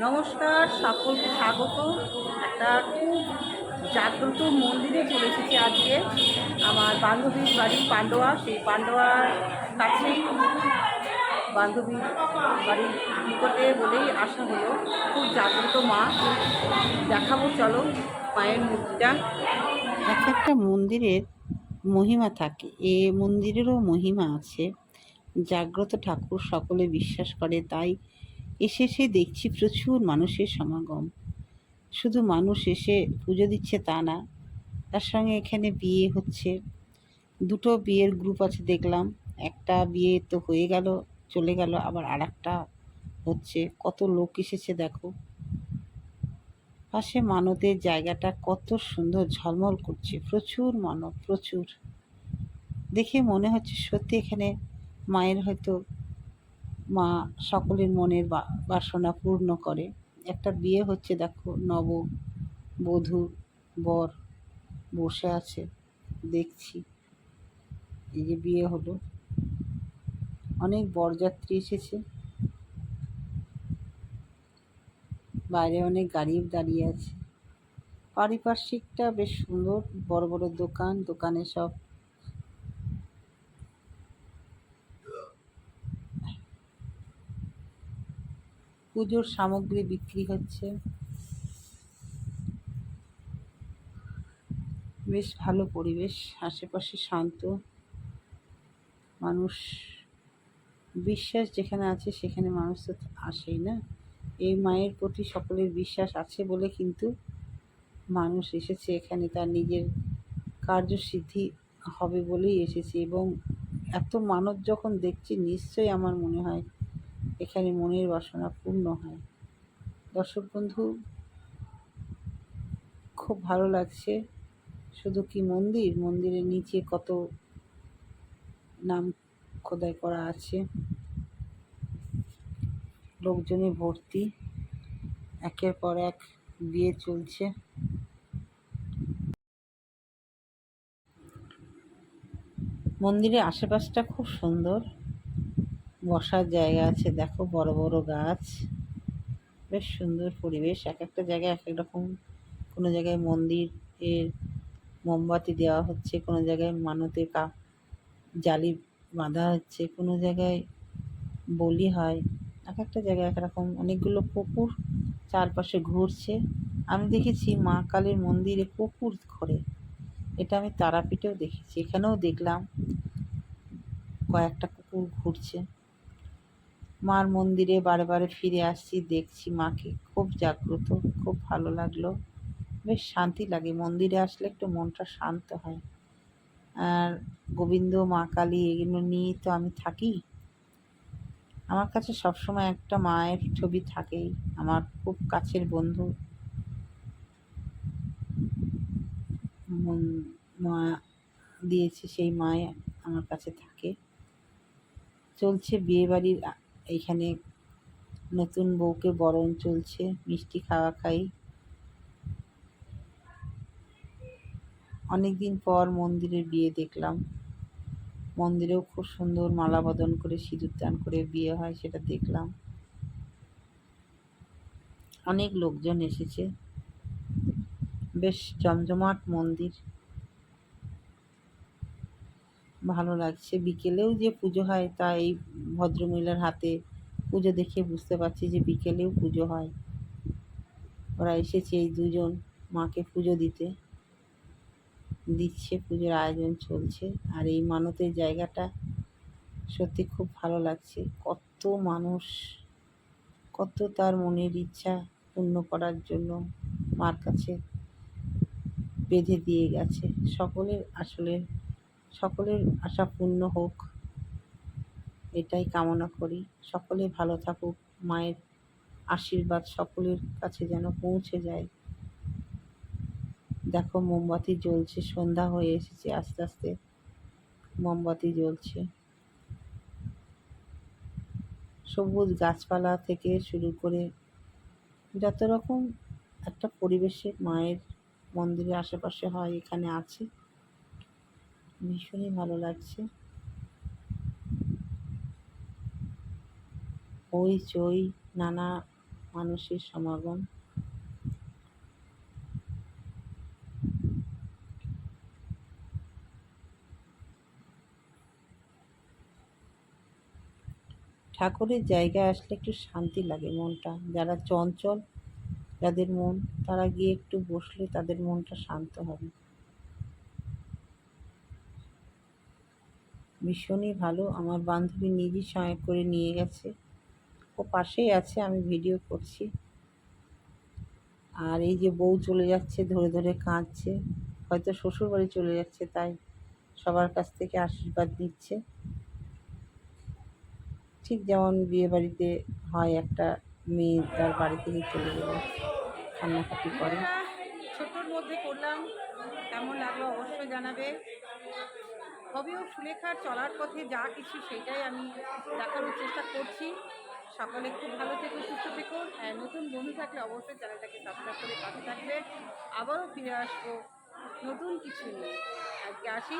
নমস্কার, সকলকে স্বাগত। একটা খুব জাগ্রত মন্দিরে চলে এসেছি আজকে। আমার বান্ধবীর বাড়ি পান্ডোয়া, সেই পান্ডোয়ার কাছেই বান্ধবীর বাড়ির নিকটে বলেই আসা হলো। খুব জাগ্রত মা, দেখাবো চলো মায়ের মূর্তিটা। এক একটা মন্দিরের মহিমা থাকে, এ মন্দিরেরও মহিমা আছে। জাগ্রত ঠাকুর সকলে বিশ্বাস করে, তাই এসে দেখছি প্রচুর মানুষের সমাগম। শুধু মানুষ এসে পুজো দিচ্ছে তা না, তার সঙ্গে এখানে বিয়ে হচ্ছে। দুটো বিয়ের গ্রুপ আছে দেখলাম। একটা বিয়ে তো হয়ে গেল, চলে গেল, আবার আরেকটা হচ্ছে। কত লোক এসেছে দেখো। পাশে মানতের জায়গাটা কত সুন্দর ঝলমল করছে, প্রচুর মানব, প্রচুর। দেখে মনে হচ্ছে সত্যি এখানে মায়ের হয়তো মা সকলের মনের বাসনা পূর্ণ করে। একটা বিয়ে হচ্ছে দেখো, নববধূ বর বসে আছে, দেখছি। এই যে বিয়ে হলো, অনেক বরযাত্রী এসেছে, বাইরে অনেক গাড়ি দাঁড়িয়ে আছে। পারিপার্শ্বিকটা বেশ সুন্দর, বড় বড় দোকান, দোকানে সব পুজোর সামগ্রী বিক্রি হচ্ছে। বেশ ভালো পরিবেশ, আশেপাশে শান্ত। মানুষ বিশ্বাস যেখানে আছে সেখানে মানুষ তো আসেই না। এই মায়ের প্রতি সকলের বিশ্বাস আছে বলে কিন্তু মানুষ এসেছে এখানে, তার নিজের কার্যসিদ্ধি হবে বলেই এসেছে। এবং এত মানত যখন দেখছি, নিশ্চয়ই আমার মনে হয় এখানে মনের বাসনা পূর্ণ হয়। দর্শক বন্ধু, খুব ভালো লাগছে। শুধু কি মন্দির, মন্দিরের নিচে কত নাম খোদাই করা আছে, লোকজনে ভর্তি, একের পর এক বিয়ে চলছে। মন্দিরের আশেপাশটা খুব সুন্দর, বসার জায়গা আছে দেখো, বড় বড় গাছ, বেশ সুন্দর পরিবেশ। এক একটা জায়গায় এক এক রকম। কোনো জায়গায় মন্দিরের মোমবাতি দেওয়া হচ্ছে, কোনো জায়গায় মানতের জালি বাঁধা হচ্ছে, কোনো জায়গায় বলি হয়। এক একটা জায়গায় একরকম। অনেকগুলো কুকুর চারপাশে ঘুরছে। আমি দেখেছি মা কালীর মন্দিরে কুকুর ঘোরে, এটা আমি তারাপীঠেও দেখেছি, এখানেও দেখলাম কয়েকটা কুকুর ঘুরছে। মার মন্দিরে বারে বারে ফিরে আসছি, দেখছি মাকে, খুব জাগ্রত, খুব ভালো লাগলো। বেশ শান্তি লাগে মন্দিরে আসলে, একটু মনটা শান্ত হয়। আর গোবিন্দ, মা কালী এগুলো নিয়েই তো আমি থাকি। আমার কাছে সবসময় একটা মায়ের ছবি থাকেই, আমার খুব কাছের বন্ধু মা দিয়েছে, সেই মায়ে আমার কাছে থাকে। চলছে বিয়েবাড়ির এইখানে নতুন বউকে বরণ চলছে, মিষ্টি খাওয়া খাই। অনেকদিন পর মন্দিরের বিয়ে দেখলাম। মন্দিরেও খুব সুন্দর মালা বদন করে, সিঁদুর দান করে বিয়ে হয়, সেটা দেখলাম। অনেক লোকজন এসেছে, বেশ জমজমাট মন্দির, ভালো লাগছে। বিকেলেও যে পুজো হয় তা এই ভদ্রমহিলার হাতে পুজো দেখে বুঝতে পারছি যে বিকেলেও পুজো হয়। ওরা এসেছে এই দুজন মাকে পুজো দিচ্ছে, পুজোর আয়োজন চলছে। আর এই মানতের জায়গাটা সত্যি খুব ভালো লাগছে। কত মানুষ, কত তার মনের ইচ্ছা পূর্ণ করার জন্য মার কাছে বেঁধে দিয়ে গেছে। সকলের আশা পূর্ণ হোক, এটাই কামনা করি। সকলে ভালো থাকুক, মায়ের আশীর্বাদ সকলের কাছে যেন পৌঁছে যায়। দেখো মোমবাতি জ্বলছে, সন্ধ্যা হয়ে এসেছে, আস্তে আস্তে মোমবাতি জ্বলছে। সবুজ গাছপালা থেকে শুরু করে যত রকম একটা পরিবেশে মায়ের মন্দিরের আশেপাশে হয়, এখানে আছে। ভীষণই ভালো লাগছে। হইচই, নানা মানুষের সমাগম। ঠাকুরের জায়গায় আসলে একটু শান্তি লাগে মনটা। যারা চঞ্চল, যাদের মন, তারা গিয়ে একটু বসলে তাদের মনটা শান্ত হবে। ভীষণই ভালো। আমার বান্ধবী নিজেই সঙ্গে করে নিয়ে গেছে, ও পাশেই আছে, আমি ভিডিও করছি। আর এই যে বউ চলে যাচ্ছে, ধরে ধরে কাঁদছে, হয়তো শ্বশুর বাড়ি চলে যাচ্ছে, তাই সবার কাছ থেকে আশীর্বাদ নিচ্ছে। ঠিক যেমন বিয়ে বাড়িতে হয়, একটা মেয়ে তার বাড়ি থেকে চলে গেলে কান্নাকাটি করে। ভিডিওটা ছোটোর মধ্যে করলাম, কেমন লাগলো অবশ্যই জানাবে। হবি ও সুলেখার চলার পথে যা কিছু সেটাই আমি দেখানোর চেষ্টা করছি। সকলে খুব ভালো থেকো, সুস্থ থেকো। নতুন বন্ধু থাকলে অবশ্যই চ্যানেলটাকে সাবস্ক্রাইব করে পাশে থাকবে। আবারও ফিরে আসবো নতুন কিছু নিয়ে। আজকে আসি।